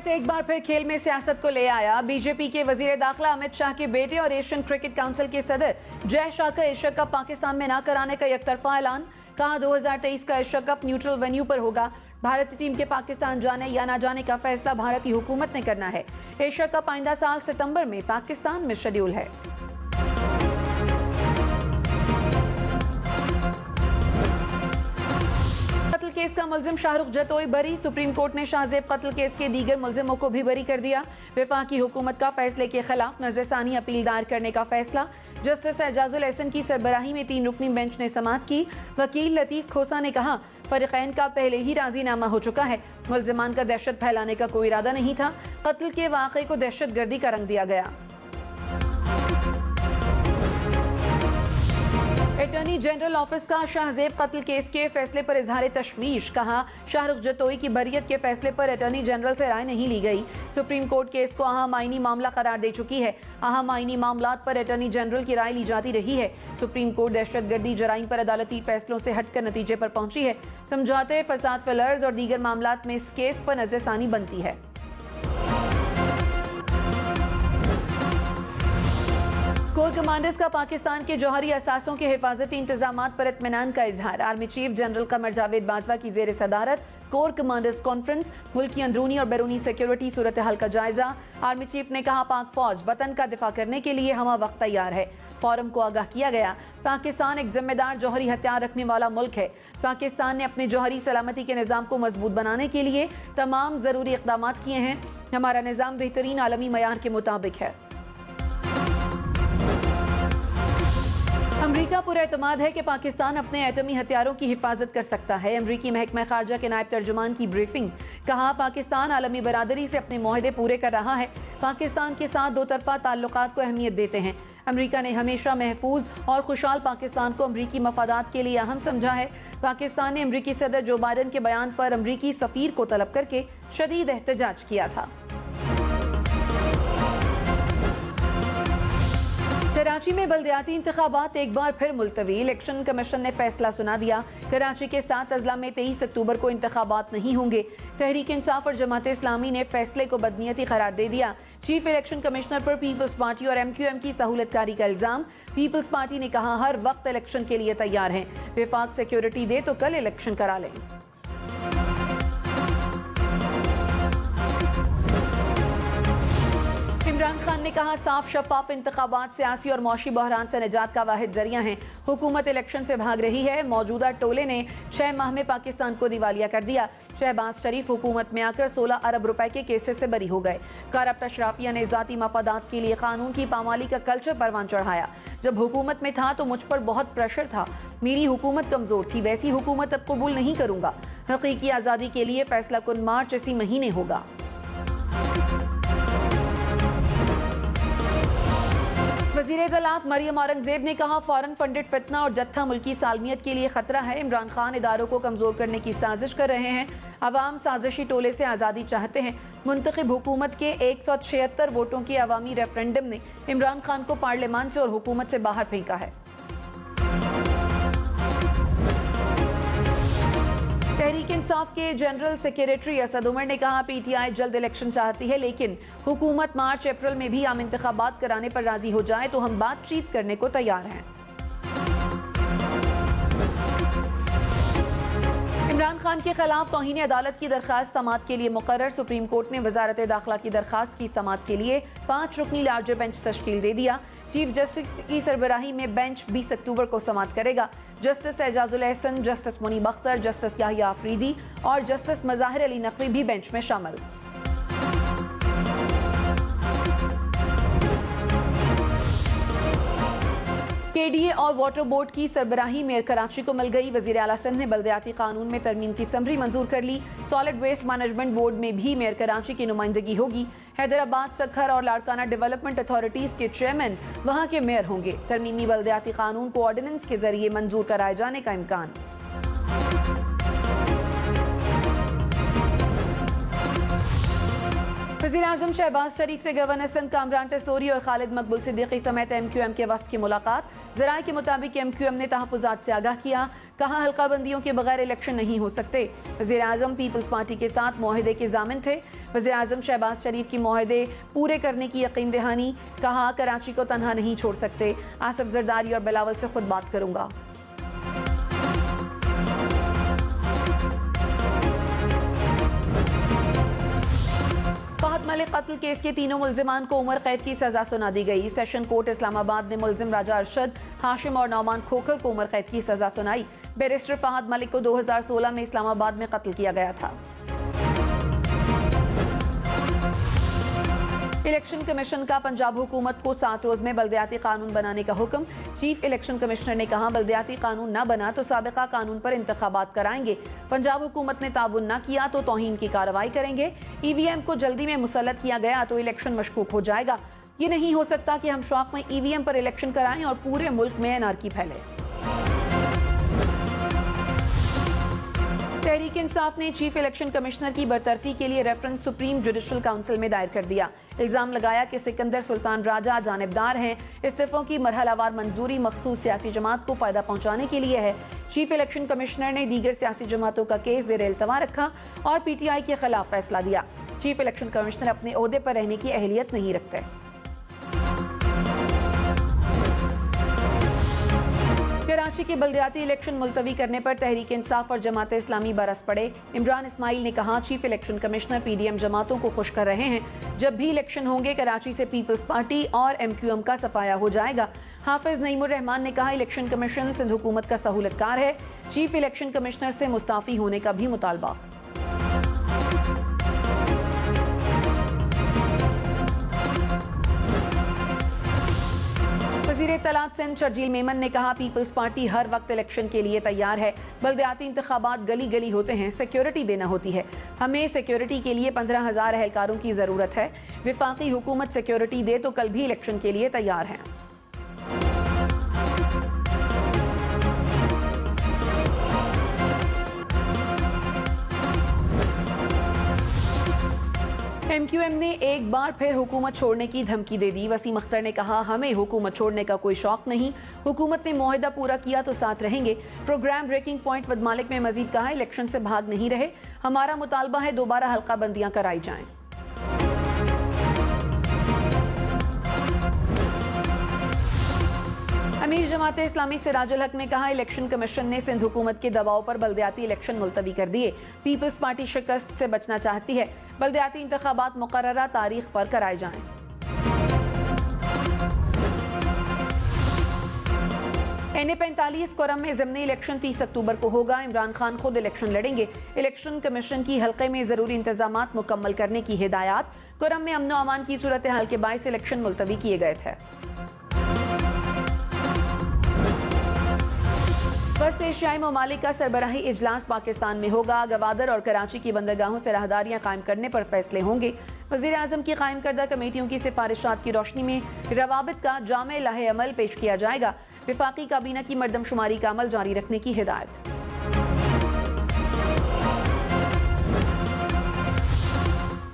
भारत एक बार फिर खेल में सियासत को ले आया। बीजेपी के वजीर दाखिला अमित शाह के बेटे और एशियन क्रिकेट काउंसिल के सदर जय शाह का एशिया कप पाकिस्तान में न कराने का एकतरफा ऐलान। कहा 2023 का एशिया कप न्यूट्रल वेन्यू पर होगा। भारतीय टीम के पाकिस्तान जाने या न जाने का फैसला भारतीय हुकूमत ने करना है। एशिया कप आइंदा साल सितंबर में पाकिस्तान में शेड्यूल है। कत्ल केस का मुल्जिम शाहरुख जतोई बरी। सुप्रीम कोर्ट ने शाहजेब कत्ल केस के दीगर मुल्जिमों को भी बरी कर दिया। वफाकी हुकूमत का फैसले के खिलाफ नजरसानी अपील दायर करने का फैसला। जस्टिस एजाजुल एहसन की सरबराही में 3 रुकनी बेंच ने समाअत की। वकील लतीफ खोसा ने कहा, फरीकैन का पहले ही राजीनामा हो चुका है। मुल्जिमान का दहशत फैलाने का कोई इरादा नहीं था। कत्ल के वाक़े को दहशतगर्दी का रंग दिया गया। अटॉर्नी जनरल ऑफिस का शाहजेब कत्ल केस के फैसले पर इजहार तशवीश। कहा, शाहरुख जतोई की बरियत के फैसले पर अटॉर्नी जनरल से राय नहीं ली गई। सुप्रीम कोर्ट केस को अहम आईनी मामला करार दे चुकी है। अहम आईनी मामलात पर अटॉर्नी जनरल की राय ली जाती रही है। सुप्रीम कोर्ट दहशतगर्दी जराइम पर अदालती फैसलों से हटकर नतीजे पर पहुंची है। समझौते, फसाद फिलर्स और दीगर मामलात में इस केस पर नजरसानी बनती है। कोर कमांडर्स का पाकिस्तान के जौहरी असासों के हिफाजती इंतजामात पर इत्मीनान का इजहार। Army chief general Qamar Javed Bajwa की जेर सदारत कोर कमांडर्स कॉन्फ्रेंस। मुल्की अंदरूनी और बैरूनी सिक्योरिटी सूरत हाल का जायजा। आर्मी चीफ ने कहा, पाक फौज वतन का दिफा करने के लिए हमा वक्त तैयार है। फोरम को आगाह किया गया, पाकिस्तान एक जिम्मेदार जौहरी हथियार रखने वाला मुल्क है। पाकिस्तान ने अपने जौहरी सलामती के निज़ाम को मजबूत बनाने के लिए तमाम जरूरी इक़दाम किए हैं। हमारा निज़ाम बेहतरीन आलमी मयार के मुताबिक है। अमरीका पुरएतमाद है कि पाकिस्तान अपने एटमी हथियारों की हिफाजत कर सकता है। अमरीकी महकमा खारजा के नायब तर्जुमान की ब्रीफिंग। कहा, पाकिस्तान आलमी बरादरी से अपने मुआहदे पूरे कर रहा है। पाकिस्तान के साथ दो तरफा ताल्लुकात को अहमियत देते हैं। अमरीका ने हमेशा महफूज और खुशहाल पाकिस्तान को अमरीकी मफादात के लिए अहम समझा है। पाकिस्तान ने अमरीकी सदर जो बाइडन के बयान पर अमरीकी सफीर को तलब करके शदीद एहतजाज किया था। कराची में बल्दियाती इंतखाबात एक बार फिर मुलतवी। इलेक्शन कमीशन ने फैसला सुना दिया। कराची के 7 अजला में 23 अक्टूबर को इंतखाबात नहीं होंगे। तहरीक इंसाफ और जमात इस्लामी ने फैसले को बदनीयती करार दे दिया। चीफ इलेक्शन कमिश्नर पर पीपल्स पार्टी और MQM की सहूलतकारी का इल्जाम। पीपल्स पार्टी ने कहा, हर वक्त इलेक्शन के लिए तैयार हैं। विफाक सिक्योरिटी दे तो कल इलेक्शन करा लें। इमरान खान ने कहा, साफ शफाफ इंतखाबात सियासी और मौशी बहरान से निजात का वाहिद जरिया है। हुकूमत इलेक्शन से भाग रही है। मौजूदा टोले ने 6 माह में पाकिस्तान को दिवालिया कर दिया। शहबाज शरीफ हुकूमत में आकर 16 अरब रुपए के केसेस से बरी हो गए। करप्ट अशराफिया ने ज़ाती मफादात के लिए कानून की पामाली का कल्चर परवान चढ़ाया। जब हुकूमत में था तो मुझ पर बहुत प्रेशर था। मेरी हुकूमत कमजोर थी, वैसी हुकूमत अब कबूल नहीं करूंगा। हकीकी आज़ादी के लिए फैसला कुन मार्च इसी महीने होगा। वज़ीर इत्तलात मरियम औरंगजेब ने कहा, फॉरेन फंडेड फितना और जत्था मुल्की सालमियत के लिए खतरा है। इमरान खान इदारों को कमजोर करने की साजिश कर रहे हैं। अवाम साजिशी टोले से आज़ादी चाहते हैं। मुंतखब हुकूमत के 176 वोटों के अवामी रेफरेंडम ने इमरान खान को पार्लियामान से और हुकूमत से बाहर फेंका है। तहरीक इंसाफ के जनरल सेक्रेटरी असद उमर ने कहा, PTI जल्द इलेक्शन चाहती है, लेकिन हुकूमत मार्च अप्रैल में भी आम इंतखाबात कराने पर राजी हो जाए तो हम बातचीत करने को तैयार हैं। इमरान खान के खिलाफ तौहीन अदालत की दरखास्त समाअत के लिए मुकर्रर। सुप्रीम कोर्ट ने वजारत दाखिला की दरखास्त की समाअत के लिए 5 रुकनी लार्जर बेंच तश्कील दे दिया। चीफ जस्टिस की सरबराही में बेंच 20 अक्टूबर को समाअत करेगा। Justice Ijazul Ahsan, justice Munib Akhtar, justice Yahya Afridi और जस्टिस मज़ाहिर अली नकवी भी बेंच में शामिल। KDA और वाटर बोर्ड की सरबराही मेयर कराची को मिल गई। वजीर आला सिंध ने बल्दियाती कानून में तरमीम की समरी मंजूर कर ली। सॉलिड वेस्ट मैनेजमेंट बोर्ड में भी मेयर कराची की नुमाइंदगी होगी। हैदराबाद, सखर और लाड़काना डेवलपमेंट अथॉरिटीज के चेयरमैन वहां के मेयर होंगे। तरमीमी बल्दियाती कानून को ऑर्डिनेंस के जरिए मंजूर कराए जाने का इम्कान। वज़ीर-ए-आज़म शहबाज शरीफ से गवर्नर सिंध कामरान टसूरी और खालिद मकबूल सिद्दीकी समेत MQM के वफ्द की मुलाकात। ज़राए के मुताबिक MQM ने तहफ़्फ़ुज़ात से आगाह किया, कहा हल्का बंदियों के बगैर इलेक्शन नहीं हो सकते। वज़ीर-ए-आज़म पीपल्स पार्टी के साथ मुआहदे के ज़ामिन थे। वज़ीर-ए-आज़म शहबाज शरीफ की मुआहदे पूरे करने की यकीन दहानी, कहा कराची को तनहा नहीं छोड़ सकते। आसिफ जरदारी और बिलावल से खुद बात करूंगा। फहद मलिक कत्ल केस के तीनों मुल्जिमान को उम्र कैद की सजा सुना दी गई। सेशन कोर्ट इस्लामाबाद ने मुल्जिम राजा अरशद, हाशिम और नौमान खोखर को उम्र कैद की सजा सुनाई। बैरिस्टर फहद मलिक को 2016 में इस्लामाबाद में कत्ल किया गया था। इलेक्शन कमीशन का पंजाब हुकूमत को 7 रोज में बल्दियाती कानून बनाने का हुक्म। चीफ इलेक्शन कमिश्नर ने कहा बल्दियाती कानून न बना तो साबिका कानून पर इंतखाबात कराएंगे। पंजाब हुकूमत ने ताउन न किया तो तौहीन की कार्रवाई करेंगे। EVM को जल्दी में मुसल्लत किया गया तो इलेक्शन मशकूक हो जाएगा। ये नहीं हो सकता कि हम शौक में EVM पर इलेक्शन कराएं और पूरे मुल्क में एनार्की फैले। तहरीक इंसाफ ने चीफ इलेक्शन कमिश्नर की बरतरफी के लिए रेफरेंस सुप्रीम जुडिशल काउंसिल में दायर कर दिया। इल्जाम लगाया कि सिकंदर सुल्तान राजा जानिबदार हैं। इस्तीफों की मरहलावार मंजूरी मखसूस सियासी जमात को फायदा पहुंचाने के लिए है। चीफ इलेक्शन कमिश्नर ने दीगर सियासी जमातों का केस ज़ेर इल्तवा रखा और PTI के खिलाफ फैसला दिया। चीफ इलेक्शन कमिश्नर अपने ओहदे पर रहने की अहलियत नहीं रखते। कराची के बल्दियाती इलेक्शन मुलतवी करने पर तहरीक इंसाफ और जमात इस्लामी बरस पड़े। इमरान इस्माइल ने कहा चीफ इलेक्शन कमिश्नर PDM जमातों को खुश कर रहे हैं। जब भी इलेक्शन होंगे कराची से पीपल्स पार्टी और MQM का सफाया हो जाएगा। हाफिज नईमुर रहमान ने कहा इलेक्शन कमीशन सिंध हुकूमत का सहूलतकार है। चीफ इलेक्शन कमिश्नर से मुस्ताफी होने का भी मुतालबा। वज़ीर इत्तलात सिंध शर्जील मेमन ने कहा पीपल्स पार्टी हर वक्त इलेक्शन के लिए तैयार है। बल्दियाती इंतखाबात गली गली होते हैं, सिक्योरिटी देना होती है। हमें सिक्योरिटी के लिए 15,000 एहलकारों की ज़रूरत है। विफाकी हुकूमत सिक्योरिटी दे तो कल भी इलेक्शन के लिए तैयार है। MQM ने एक बार फिर हुकूमत छोड़ने की धमकी दे दी। वसीम अख्तर ने कहा हमें हुकूमत छोड़ने का कोई शौक नहीं। हुकूमत ने मुआहदा पूरा किया तो साथ रहेंगे। प्रोग्राम ब्रेकिंग पॉइंट वदमालिक में मजीद कहा इलेक्शन से भाग नहीं रहे। हमारा मुतालबा है दोबारा हल्का बंदियां कराई जाएं। अमीर जमाते इस्लामी सिराजुल हक ने कहा इलेक्शन कमीशन ने सिंध हुकूमत के दबाव पर बल्दियाती इलेक्शन मुलतवी कर दिए। पीपल्स पार्टी शिकस्त से बचना चाहती है। बल्दियाती इंतखाबात मुकर्ररा तारीख पर कराए जाएं। NA-45 कोरम में ज़िमनी इलेक्शन 30 अक्टूबर को होगा। इमरान खान खुद इलेक्शन लड़ेंगे। इलेक्शन कमीशन की हल्के में जरूरी इंतजामात मुकम्मल करने की हिदायत। कोरम में अमन अमान की सूरत हाल के बायस इलेक्शन मुलतवी किए गए थे। वस्त एशियाई ममालिक का सरबराही इजलास पाकिस्तान में होगा। गवादर और कराची की बंदरगाहों से राहदारियां कायम करने पर फैसले होंगे। वज़ीर आज़म की कायम करदा कमेटियों की सिफारिशात की रोशनी में रवाबित का जामे लाहे अमल पेश किया जाएगा। विफाकी काबीना की मरदमशुमारी का अमल जारी रखने की हिदायत।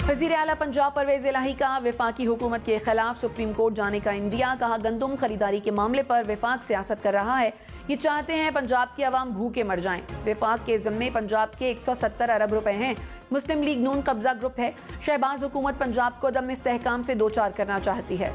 वज़ीर आला पंजाब परवेज इलाही का विफाकी हुकूमत के खिलाफ सुप्रीम कोर्ट जाने का इंदिया। कहा गंदुम खरीदारी के मामले पर विफाक सियासत कर रहा है। ये चाहते हैं पंजाब की आवाम भूखे मर जाएं। विफाक के जिम्मे पंजाब के 170 अरब रुपए हैं। मुस्लिम लीग नून कब्जा ग्रुप है। शहबाज हुकूमत पंजाब को दम इस्तेहकाम से दो चार करना चाहती है।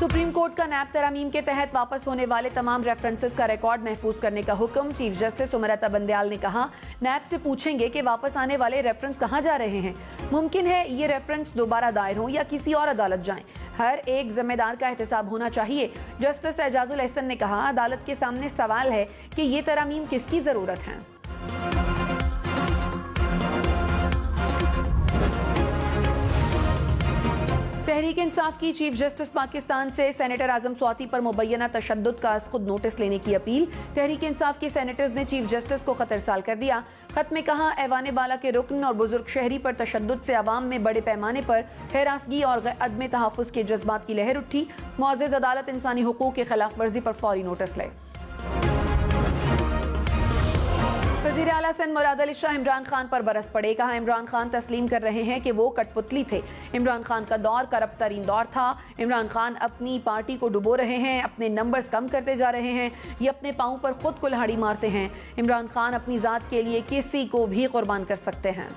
सुप्रीम कोर्ट का नैब तरामीम के तहत वापस होने वाले तमाम रेफरेंसेस का रिकॉर्ड महफूज करने का हुक्म। चीफ जस्टिस उमरता बंदयाल ने कहा नैब से पूछेंगे कि वापस आने वाले रेफरेंस कहां जा रहे हैं। मुमकिन है ये रेफरेंस दोबारा दायर हो या किसी और अदालत जाएं। हर एक जिम्मेदार का एहतसाब होना चाहिए। जस्टिस एजाजुल एहसन ने कहा अदालत के सामने सवाल है कि ये तरामीम किसकी जरूरत है। तहरीक इंसाफ की चीफ जस्टिस पाकिस्तान से सेनेटर आजम स्वाति पर मुबैना तशद्दुद का खुद नोटिस लेने की अपील। तहरीक इंसाफ के सेनेटर्स ने चीफ जस्टिस को खतरसाल कर दिया। खत में कहा ऐवान बाला के रुकन और बुजुर्ग शहरी पर तशद्दुद से अवाम में बड़े पैमाने पर हैरासगी और अदम तहफ़्फ़ुज़ के जज्बात की लहर उठी। मुअज़्ज़ज़ अदालत इंसानी हुकूक की खिलाफ वर्जी पर फौरी नोटिस ले। वज़ीर आला सिंध मुराद अली शाह इमरान खान पर बरस पड़े। कहा, इमरान खान तस्लीम कर रहे हैं कि वो कठपुतली थे। इमरान खान का दौर करप्ट तरीन दौर था। इमरान खान अपनी पार्टी को डुबो रहे हैं, अपने नंबर्स कम करते जा रहे हैं, ये अपने पाँव पर खुद कुल्हाड़ी मारते हैं। इमरान खान अपनी ज़ात के लिए किसी को भी कुर्बान कर सकते हैं।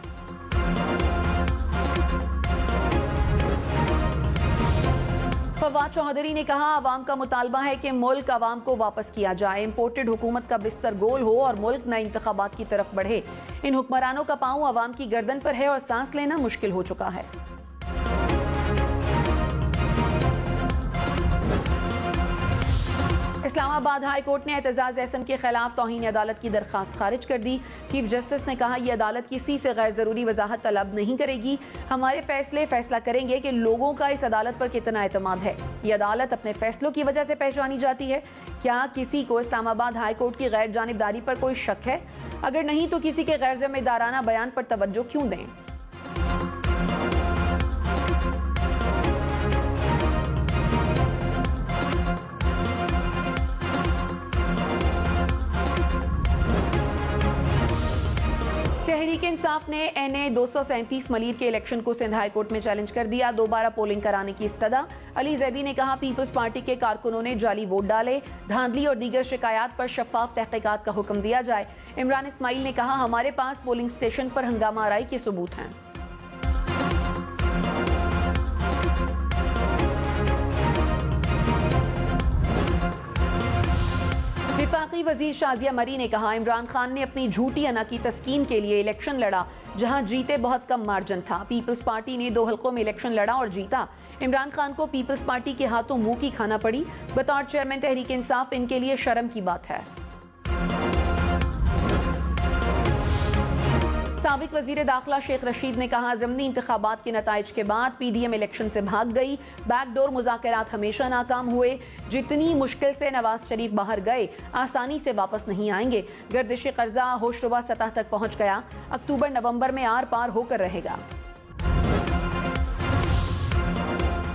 फवाद चौधरी ने कहा, अवाम का मुतालबा है कि मुल्क अवाम को वापस किया जाए। इम्पोर्टेड हुकूमत का बिस्तर गोल हो और मुल्क नए इंतखाबात की तरफ बढ़े। इन हुक्मरानों का पांव अवाम की गर्दन पर है और सांस लेना मुश्किल हो चुका है। इस्लामाबाद हाई कोर्ट ने एतजाज एहसन के खिलाफ तौहीन अदालत की दरखास्त खारिज कर दी। चीफ जस्टिस ने कहा, यह अदालत किसी से गैर जरूरी वजाहत तलब नहीं करेगी। हमारे फैसले फैसला करेंगे कि लोगों का इस अदालत पर कितना एतमाद है। यह अदालत अपने फैसलों की वजह से पहचानी जाती है। क्या किसी को इस्लामाबाद हाई कोर्ट की गैर जानिबदारी पर कोई शक है? अगर नहीं तो किसी के गैर जिम्मेदाराना बयान पर तवज्जो क्यों दें? तहरीक इंसाफ ने NA 237 मलीर के इलेक्शन को सिंध हाई कोर्ट में चैलेंज कर दिया। दोबारा पोलिंग कराने की इस्तदा। अली जैदी ने कहा, पीपल्स पार्टी के कारकुनों ने जाली वोट डाले। धांधली और दीगर शिकायत पर शफाफ तहकीकात का हुक्म दिया जाए। इमरान इस्माइल ने कहा, हमारे पास पोलिंग स्टेशन पर हंगामा आराई के सबूत हैं। वफाकी वजीर शाजिया मरी ने कहा, इमरान खान ने अपनी झूठी अना की तस्कीन के लिए इलेक्शन लड़ा जहां जीते बहुत कम मार्जिन था। पीपल्स पार्टी ने 2 हल्कों में इलेक्शन लड़ा और जीता। इमरान खान को पीपल्स पार्टी के हाथों मुंह की खाना पड़ी। बतौर चेयरमैन तहरीक इंसाफ इनके लिए शर्म की बात है। साबिक वजीर दाखिला शेख रशीद ने कहा, ज़मनी इंतखाबात के नताइज के बाद PDM इलेक्शन से भाग गई। बैकडोर मुज़ाकरात हमेशा नाकाम हुए। जितनी मुश्किल से नवाज शरीफ बाहर गए, आसानी से वापस नहीं आएंगे। गर्दिश कर्जा होशरुबा सतह तक पहुंच गया। अक्टूबर नवंबर में आर पार होकर रहेगा।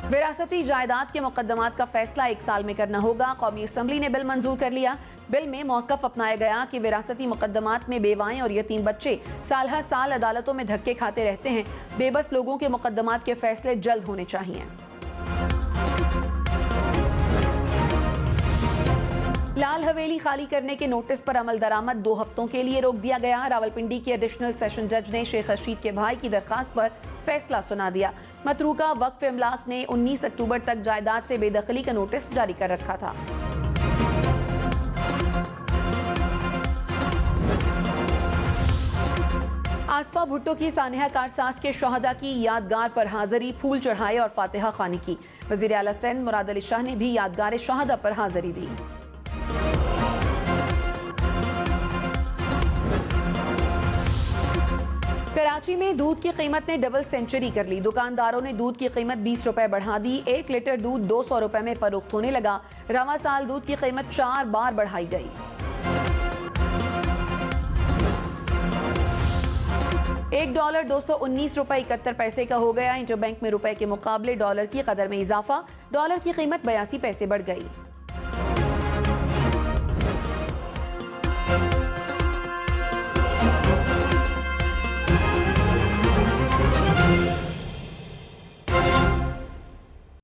विरासती जायदाद के मुकदमात का फैसला 1 साल में करना होगा। कौमी असम्बली ने बिल मंजूर कर लिया। बिल में मौक़िफ़ अपनाया गया कि विरासती मुकदमात में बेवाएं और यतीम बच्चे साल हर साल अदालतों में धक्के खाते रहते हैं। बेबस लोगों के मुकदमात के फैसले जल्द होने चाहिए। लाल हवेली खाली करने के नोटिस पर अमल दरामद 2 हफ्तों के लिए रोक दिया गया। रावलपिंडी के एडिशनल सेशन जज ने शेख रशीद के भाई की दरखास्त पर फैसला सुना दिया। मतरूका वक्फ इमलाक ने 19 अक्टूबर तक जायदाद से बेदखली का नोटिस जारी कर रखा था। आसफा भुट्टो की सानिया कारसाज के शोहदा की यादगार पर हाजिरी, फूल चढ़ाए और फातिहा खानी की। वज़ीर आला सिंध मुराद अली शाह ने भी यादगार शोहदा पर हाजिरी दी। कराची में दूध की कीमत ने डबल सेंचुरी कर ली। दुकानदारों ने दूध की कीमत 20 रुपए बढ़ा दी। 1 लीटर दूध 200 रुपए में फरोख्त होने लगा। रवा साल दूध की कीमत 4 बार बढ़ाई गई। $1 219 रुपए 71 पैसे का हो गया। इंटरबैंक में रुपए के मुकाबले डॉलर की कदर में इजाफा। डॉलर की कीमत 82 पैसे बढ़ गई।